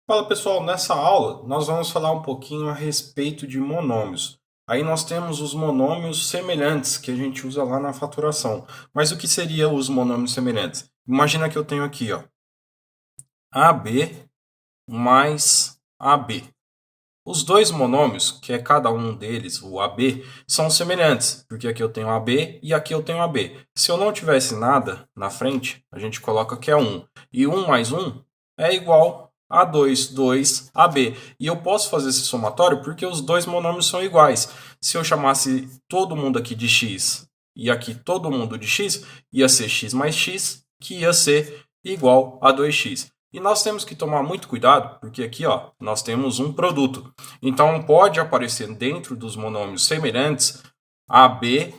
Fala pessoal, nessa aula nós vamos falar um pouquinho a respeito de monômios. Aí nós temos os monômios semelhantes que a gente usa lá na faturação. Mas o que seria os monômios semelhantes? Imagina que eu tenho aqui, ó, AB mais AB. Os dois monômios, que é cada um deles, o AB, são semelhantes, porque aqui eu tenho AB e aqui eu tenho AB. Se eu não tivesse nada na frente, a gente coloca que é 1. E 1 mais 1 é igual a 2, 2AB. E eu posso fazer esse somatório porque os dois monômios são iguais. Se eu chamasse todo mundo aqui de x e aqui todo mundo de x, ia ser x mais x, que ia ser igual a 2x. E nós temos que tomar muito cuidado, porque aqui ó, nós temos um produto. Então pode aparecer dentro dos monômios semelhantes AB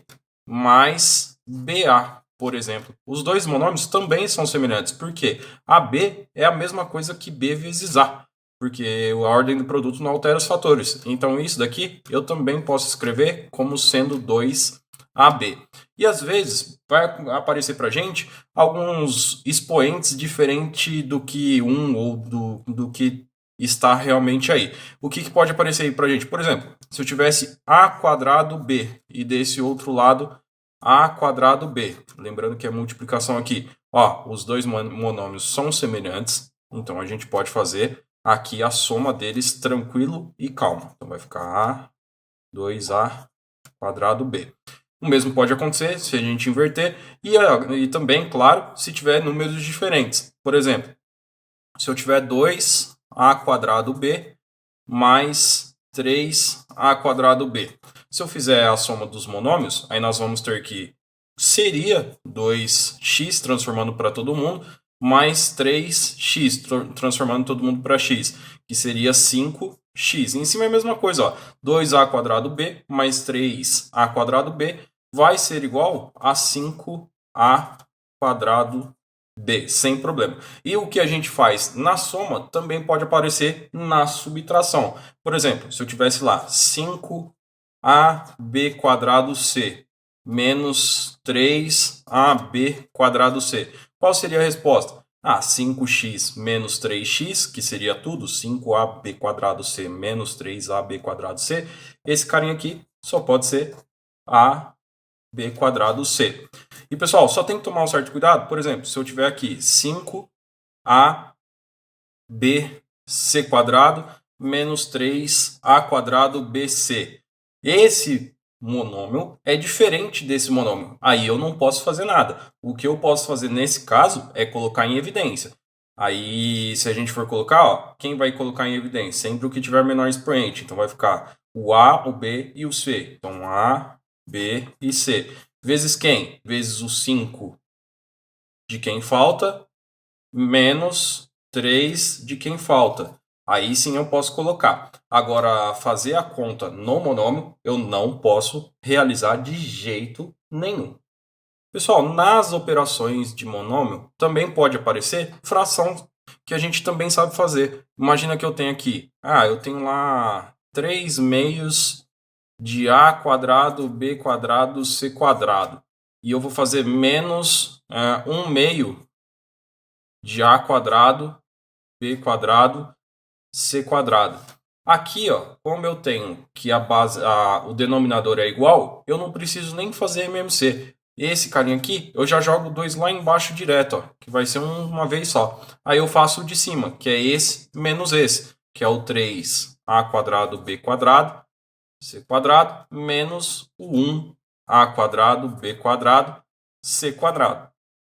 mais BA, por exemplo. Os dois monômios também são semelhantes, porque AB é a mesma coisa que B vezes A, porque a ordem do produto não altera os fatores. Então isso daqui eu também posso escrever como sendo 2AB. E às vezes vai aparecer para a gente alguns expoentes diferentes do que um ou do que está realmente aí. O que pode aparecer aí para a gente? Por exemplo, se eu tivesse A quadrado B e desse outro lado A quadrado B. Lembrando que é multiplicação aqui. Ó, os dois monômios são semelhantes, então a gente pode fazer aqui a soma deles tranquilo e calmo. Então vai ficar A, 2A quadrado B. O mesmo pode acontecer se a gente inverter e também, claro, se tiver números diferentes. Por exemplo, se eu tiver 2a quadrado b mais 3a quadrado b. Se eu fizer a soma dos monômios, aí nós vamos ter que seria 2x transformando para todo mundo, mais 3x transformando todo mundo para x, que seria 5x. Em cima é a mesma coisa, ó. 2a quadrado b mais 3a quadrado b vai ser igual a 5a quadrado b, sem problema. E o que a gente faz na soma também pode aparecer na subtração. Por exemplo, se eu tivesse lá 5ab quadrado c menos 3ab quadrado c, qual seria a resposta? 5x menos 3x, que seria tudo, 5ab quadrado c menos 3ab quadrado c. Esse carinha aqui só pode ser ab quadrado c. E pessoal, só tem que tomar um certo cuidado. Por exemplo, se eu tiver aqui 5ab c quadrado menos 3a quadrado bc. Esse monômio é diferente desse monômio. Aí eu não posso fazer nada. O que eu posso fazer nesse caso é colocar em evidência. Aí, se a gente for colocar, ó, quem vai colocar em evidência? Sempre o que tiver menor expoente. Então vai ficar o A, o B e o C. Então A, B e C. Vezes quem? Vezes o 5 de quem falta, menos 3 de quem falta. Aí sim eu posso colocar. Agora, fazer a conta no monômio, eu não posso realizar de jeito nenhum. Pessoal, nas operações de monômio, também pode aparecer fração, que a gente também sabe fazer. Imagina que eu tenho aqui, eu tenho lá 3 meios de a quadrado, b quadrado, c quadrado. E eu vou fazer menos 1 meio de a quadrado, b quadrado, c quadrado. Aqui, ó, como eu tenho que o denominador é igual, eu não preciso nem fazer MMC. Esse carinha aqui, eu já jogo 2 lá embaixo direto, ó, que vai ser uma vez só. Aí eu faço o de cima, que é esse menos esse, que é o 3a quadrado, b quadrado, c quadrado, menos o 1a quadrado, b quadrado, c quadrado.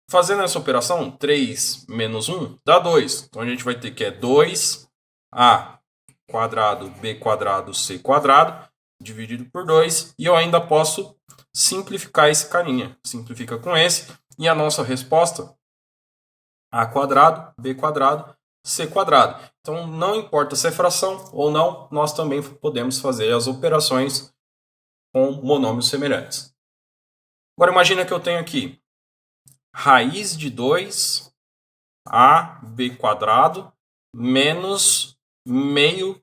Fazendo essa operação, 3 menos 1 dá 2. Então a gente vai ter que é 2a quadrado, b quadrado, c quadrado, dividido por 2. E eu ainda posso simplificar esse carinha. Simplifica com esse. E a nossa resposta, a quadrado, b quadrado, c quadrado. Então não importa se é fração ou não, nós também podemos fazer as operações com monômios semelhantes. Agora imagina que eu tenho aqui raiz de 2ab quadrado menos meio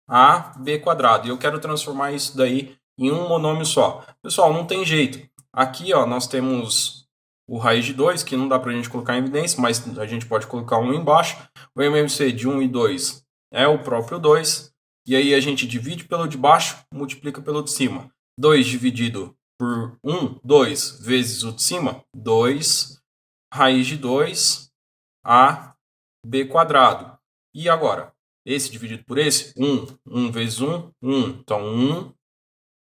ab quadrado. E eu quero transformar isso daí em um monômio só. Pessoal, não tem jeito. Aqui ó, nós temos o raiz de 2, que não dá para a gente colocar em evidência, mas a gente pode colocar 1 embaixo. O MMC de 1 e 2 é o próprio 2. E aí a gente divide pelo de baixo, multiplica pelo de cima. 2 dividido por 1, 2 vezes o de cima, 2 raiz de 2 AB quadrado. E agora? Esse dividido por esse, 1. 1 vezes 1, 1. Então, 1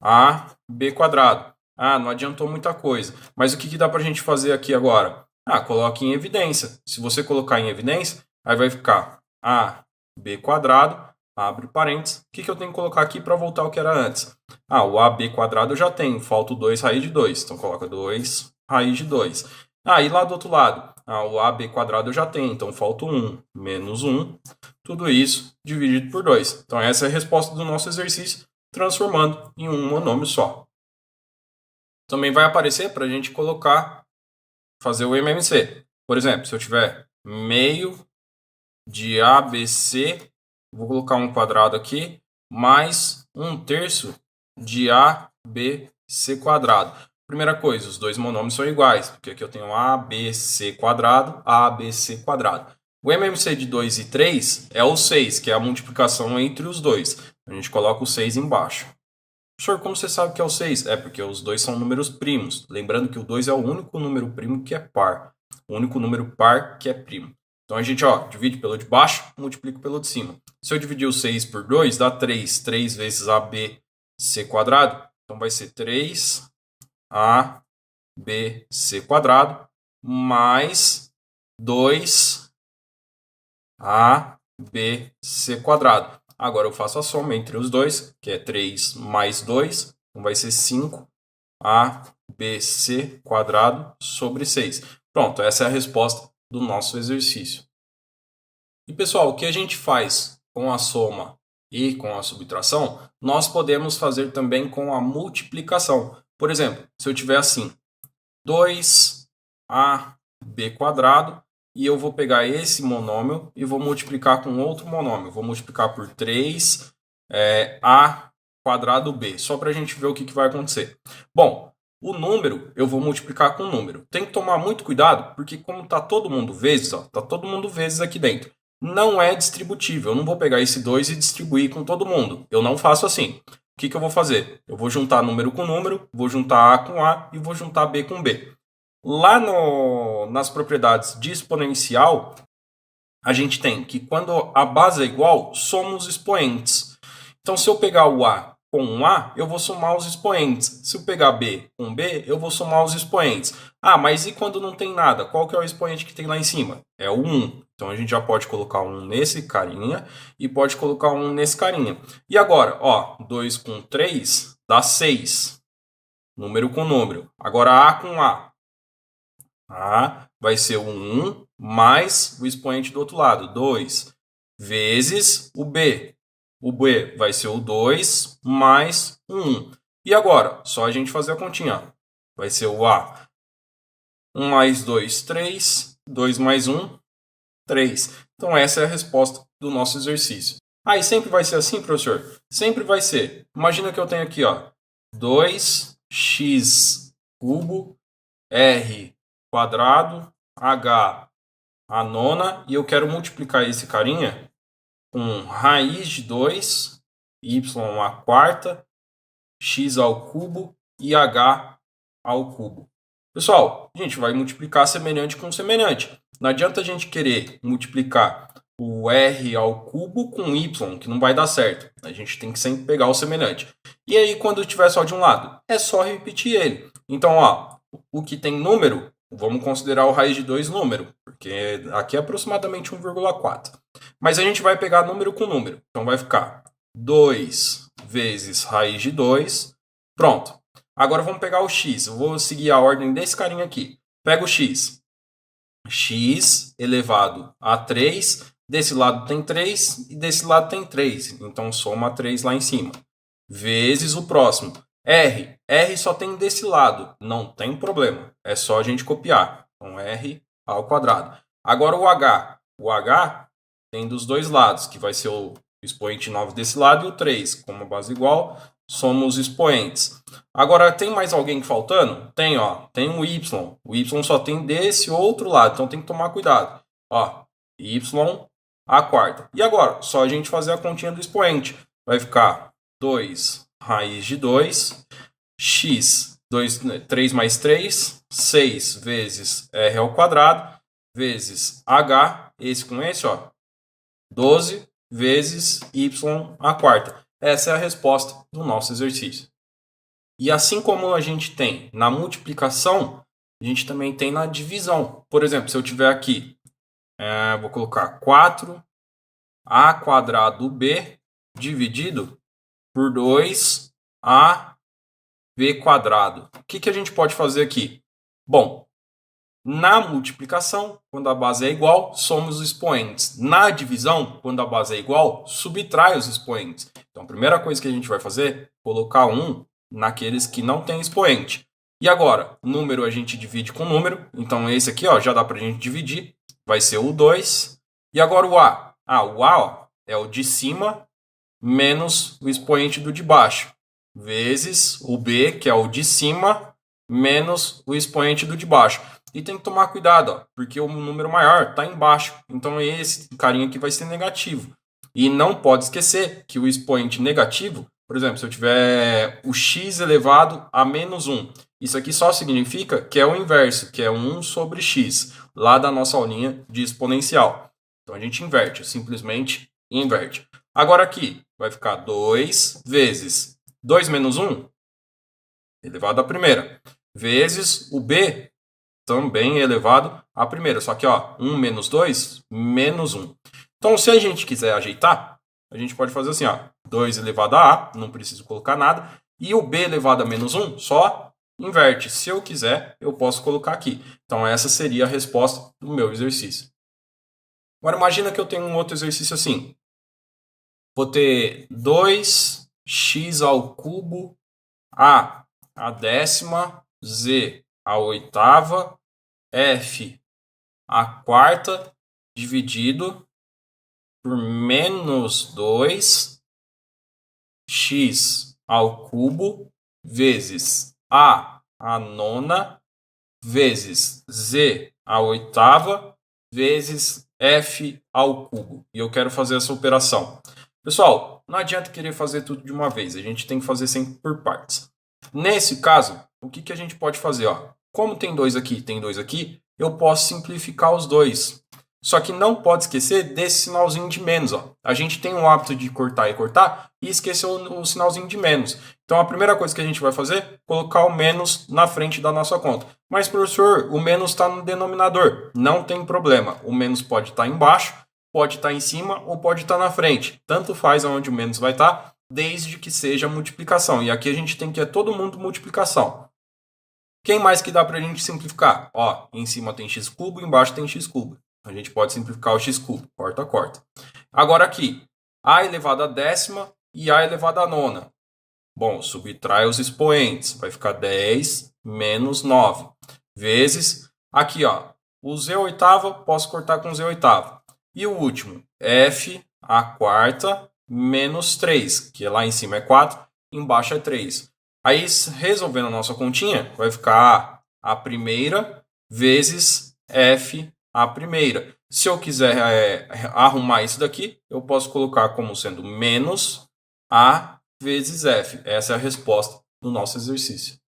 AB quadrado. Não adiantou muita coisa. Mas o que dá para a gente fazer aqui agora? Coloque em evidência. Se você colocar em evidência, aí vai ficar AB quadrado, abre parênteses. O que eu tenho que colocar aqui para voltar ao que era antes? O AB quadrado eu já tenho, falta o 2 raiz de 2. Então, coloca 2 raiz de 2. E lá do outro lado, o AB quadrado eu já tenho, então falta 1 menos 1. Tudo isso dividido por 2. Então, essa é a resposta do nosso exercício, transformando em um monômio só. Também vai aparecer para a gente fazer o MMC. Por exemplo, se eu tiver meio de ABC, vou colocar um quadrado aqui, mais 1/3 de ABC quadrado. Primeira coisa, os dois monômios são iguais, porque aqui eu tenho ABC quadrado, ABC quadrado. O MMC de 2 e 3 é o 6, que é a multiplicação entre os dois. A gente coloca o 6 embaixo. Professor, como você sabe que é o 6? É porque os dois são números primos. Lembrando que o 2 é o único número primo que é par. O único número par que é primo. Então a gente divide pelo de baixo, multiplica pelo de cima. Se eu dividir o 6 por 2, dá 3. 3 vezes ABC quadrado. Então vai ser 3ABC quadrado mais 2ABC quadrado. Agora eu faço a soma entre os dois, que é 3 mais 2, então vai ser 5ABC quadrado sobre 6. Pronto, essa é a resposta do nosso exercício. E pessoal, o que a gente faz com a soma e com a subtração, nós podemos fazer também com a multiplicação. Por exemplo, se eu tiver assim, 2AB quadrado, e eu vou pegar esse monômio e vou multiplicar com outro monômio. Vou multiplicar por 3A quadrado B, só para a gente ver o que vai acontecer. Bom, o número eu vou multiplicar com o número. Tem que tomar muito cuidado, porque como está todo mundo vezes, está todo mundo vezes aqui dentro. Não é distributível, eu não vou pegar esse 2 e distribuir com todo mundo. Eu não faço assim. O que eu vou fazer? Eu vou juntar número com número, vou juntar A com A e vou juntar B com B. Lá nas propriedades de exponencial, a gente tem que quando a base é igual, soma os expoentes. Então, se eu pegar o A com um A, eu vou somar os expoentes. Se eu pegar B com B, eu vou somar os expoentes. Mas e quando não tem nada? Qual que é o expoente que tem lá em cima? É o 1. Então, a gente já pode colocar um nesse carinha e pode colocar um nesse carinha. E agora, 2 com 3 dá 6. Número com número. Agora, A com A. Vai ser o 1 mais o expoente do outro lado, 2, vezes o B. O B vai ser o 2 mais o 1. E agora, só a gente fazer a continha. Vai ser o A. 1 mais 2, 3. 2 mais 1, 3. Então essa é a resposta do nosso exercício. E sempre vai ser assim, professor? Sempre vai ser. Imagina que eu tenho aqui 2x cubo r quadrado, h a nona, e eu quero multiplicar esse carinha com raiz de 2, y a quarta, x ao cubo e h ao cubo. Pessoal, a gente vai multiplicar semelhante com semelhante. Não adianta a gente querer multiplicar o r ao cubo com y, que não vai dar certo. A gente tem que sempre pegar o semelhante. E aí, quando tiver só de um lado, é só repetir ele. Então, o que tem número, vamos considerar o raiz de 2 número, porque aqui é aproximadamente 1,4. Mas a gente vai pegar número com número. Então vai ficar 2 vezes raiz de 2. Pronto. Agora vamos pegar o x. Eu vou seguir a ordem desse carinha aqui. Pega o x. X elevado a 3. Desse lado tem 3 e desse lado tem 3. Então soma 3 lá em cima. Vezes o próximo. R. R só tem desse lado. Não tem problema. É só a gente copiar. Então, R ao quadrado. Agora o H. O H tem dos dois lados, que vai ser o expoente 9 desse lado e o 3. Com uma base igual, somos expoentes. Agora, tem mais alguém faltando? Tem, ó. Tem um y. O y só tem desse outro lado, então tem que tomar cuidado. Ó, y a quarta. E agora? Só a gente fazer a continha do expoente. Vai ficar 2 raiz de 2, x, 3 mais 3, 6 vezes r ao quadrado, vezes h, esse com esse, ó, 12 vezes y à quarta. Essa é a resposta do nosso exercício. E assim como a gente tem na multiplicação, a gente também tem na divisão. Por exemplo, se eu tiver aqui, vou colocar 4a quadrado b dividido por 2ab quadrado. O que a gente pode fazer aqui? Bom, na multiplicação, quando a base é igual, somos os expoentes. Na divisão, quando a base é igual, subtrai os expoentes. Então, a primeira coisa que a gente vai fazer é colocar 1 naqueles que não tem expoente. E agora, número a gente divide com número. Então, esse aqui ó, já dá para a gente dividir. Vai ser o 2. E agora o A. O A ó, é o de cima menos o expoente do de baixo. Vezes o B, que é o de cima, menos o expoente do de baixo. E tem que tomar cuidado, ó, porque o número maior está embaixo. Então esse carinha aqui vai ser negativo. E não pode esquecer que o expoente negativo, por exemplo, se eu tiver o x elevado a menos 1, isso aqui só significa que é o inverso, que é 1 sobre x, lá da nossa aulinha de exponencial. Então a gente inverte, simplesmente inverte. Agora aqui vai ficar 2 vezes 2 menos 1, elevado à primeira, vezes o b, também elevado à primeira. Só que ó, 1 menos 2, menos 1. Então, se a gente quiser ajeitar, a gente pode fazer assim, ó, 2 elevado a a, não preciso colocar nada, e o b elevado a menos 1, só inverte. Se eu quiser, eu posso colocar aqui. Então, essa seria a resposta do meu exercício. Agora, imagina que eu tenho um outro exercício assim. Vou ter 2x ao cubo a décima, z a oitava, f a quarta, dividido por menos 2 x ao cubo vezes a nona vezes z a oitava vezes f ao cubo. E eu quero fazer essa operação. Pessoal, não adianta querer fazer tudo de uma vez. A gente tem que fazer sempre por partes. Nesse caso, o que a gente pode fazer? Ó? Como tem 2 aqui e tem 2 aqui, eu posso simplificar os dois. Só que não pode esquecer desse sinalzinho de menos. Ó. A gente tem o hábito de cortar e esqueceu o sinalzinho de menos. Então a primeira coisa que a gente vai fazer é colocar o menos na frente da nossa conta. Mas professor, o menos está no denominador. Não tem problema. O menos pode estar embaixo, pode estar em cima ou pode estar na frente. Tanto faz aonde o menos vai estar, desde que seja multiplicação. E aqui a gente tem que todo mundo multiplicação. Quem mais que dá para a gente simplificar? Ó, em cima tem x cubo, embaixo tem x cubo. A gente pode simplificar o x cubo. Corta, corta. Agora aqui, a elevado a décima e a elevado a nona. Bom, subtrai os expoentes. Vai ficar 10 menos 9. Vezes, aqui ó, o z oitava posso cortar com z oitava. E o último, f a quarta menos 3, que lá em cima é 4, embaixo é 3. Aí, resolvendo a nossa continha, vai ficar a primeira vezes f a primeira. Se eu quiser arrumar isso daqui, eu posso colocar como sendo menos a vezes f. Essa é a resposta do nosso exercício.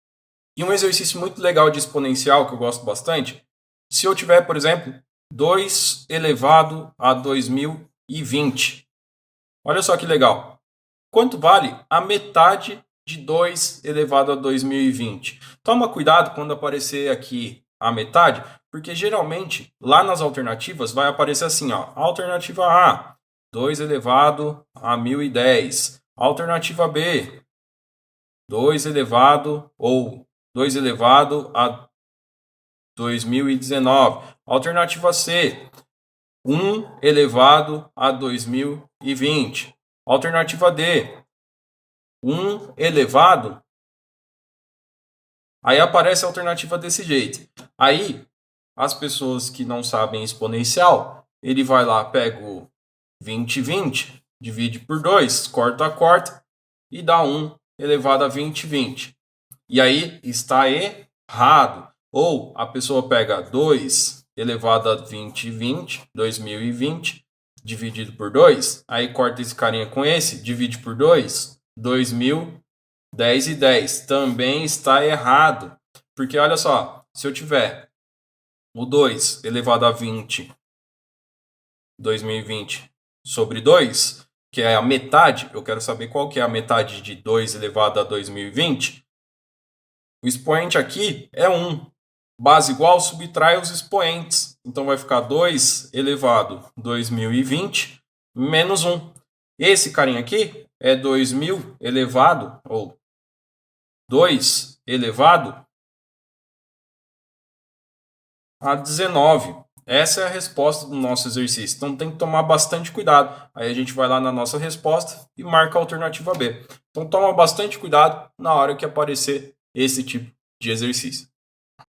E um exercício muito legal de exponencial, que eu gosto bastante, se eu tiver, por exemplo, 2 elevado a 2020. Olha só que legal. Quanto vale a metade de 2 elevado a 2020? Toma cuidado quando aparecer aqui a metade, porque geralmente lá nas alternativas vai aparecer assim, ó, alternativa A, 2 elevado a 1010. Alternativa B, 2 elevado ou 2 elevado a 2019. Alternativa C, 1 elevado a 2020. Alternativa D, 1 elevado. Aí aparece a alternativa desse jeito. Aí, as pessoas que não sabem exponencial, ele vai lá, pega o 20, divide por 2, corta, e dá 1 elevado a 2020. E aí está errado. Ou a pessoa pega 2 elevado a 2020, dividido por 2, aí corta esse carinha com esse, divide por 2, 2000, 10 e 10. Também está errado. Porque olha só, se eu tiver o 2 elevado a 20, 2020, sobre 2, que é a metade, eu quero saber qual que é a metade de 2 elevado a 2020. O expoente aqui é 1. Base igual subtrai os expoentes. Então vai ficar 2 elevado a 2020 menos 1. Esse carinha aqui é 2000 elevado, ou 2 elevado a 19. Essa é a resposta do nosso exercício. Então tem que tomar bastante cuidado. Aí a gente vai lá na nossa resposta e marca a alternativa B. Então toma bastante cuidado na hora que aparecer esse tipo de exercício.